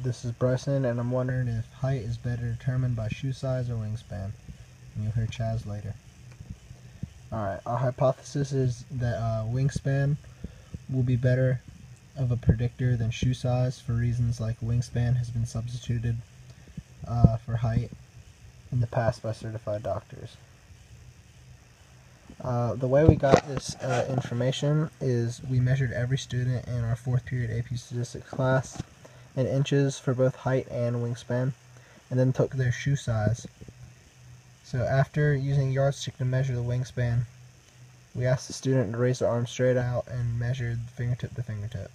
This is Bryson, and I'm wondering if height is better determined by shoe size or wingspan. And you'll hear Chaz later. Alright, our hypothesis is that wingspan will be better of a predictor than shoe size for reasons like wingspan has been substituted for height in the past by certified doctors. The way we got this information is we measured every student in our 4th period AP Statistics class in inches for both height and wingspan, and then took their shoe size. So after using yardstick to measure the wingspan, we asked the student to raise their arm straight out and measured fingertip to fingertip.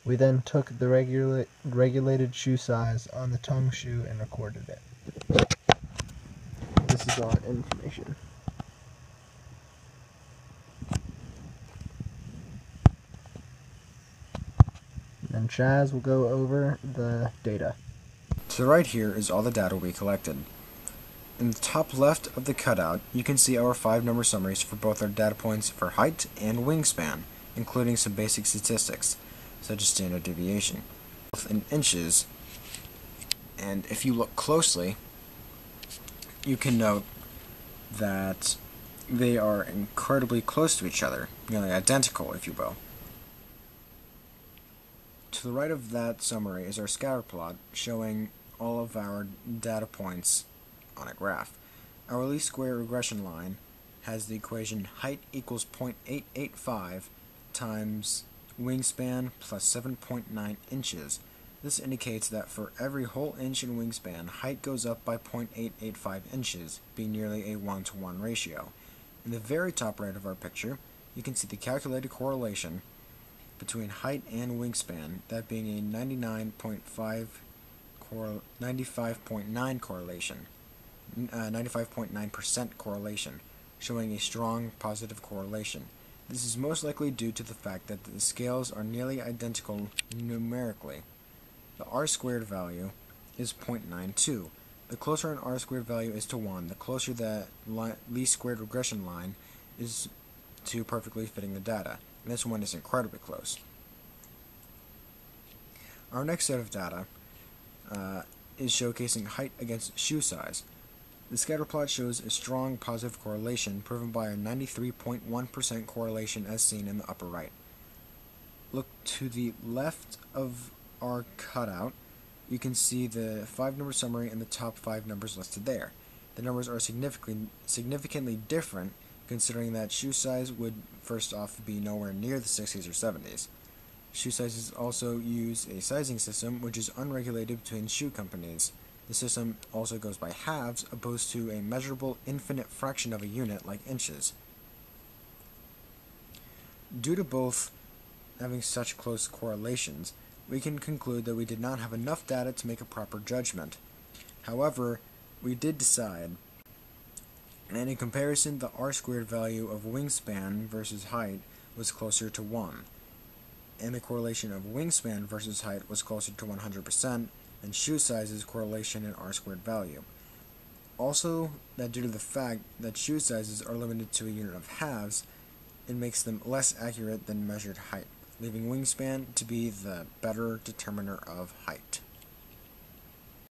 We then took the regulated shoe size on the tongue shoe and recorded it. This is our information. And Chaz will go over the data. To the right here is all the data we collected. In the top left of the cutout, you can see our 5-number summaries for both our data points for height and wingspan, including some basic statistics, such as standard deviation, both in inches. And if you look closely, you can note that they are incredibly close to each other, nearly identical, if you will. To the right of that summary is our scatter plot showing all of our data points on a graph. Our least square regression line has the equation height equals 0.885 times wingspan plus 7.9 inches. This indicates that for every whole inch in wingspan, height goes up by 0.885 inches, being nearly a 1-to-1 ratio. In the very top right of our picture, you can see the calculated correlation between height and wingspan, that being a 95.9% correlation, showing a strong positive correlation. This is most likely due to the fact that the scales are nearly identical numerically. The r-squared value is 0.92. The closer an r-squared value is to 1, the closer the least squared regression line is to perfectly fitting the data. And this one is incredibly close. Our next set of data is showcasing height against shoe size. The scatter plot shows a strong positive correlation proven by a 93.1% correlation as seen in the upper right. Look to the left of our cutout. You can see the 5-number summary and the top 5 numbers listed there. The numbers are significantly different, considering that shoe size would first off be nowhere near the 60s or 70s. Shoe sizes also use a sizing system which is unregulated between shoe companies. The system also goes by halves, opposed to a measurable infinite fraction of a unit like inches. Due to both having such close correlations, we can conclude that we did not have enough data to make a proper judgment. However, we did decide, and in comparison, the r-squared value of wingspan versus height was closer to 1, and the correlation of wingspan versus height was closer to 100%, and shoe size's correlation in r-squared value. Also, that due to the fact that shoe sizes are limited to a unit of halves, it makes them less accurate than measured height, leaving wingspan to be the better determiner of height.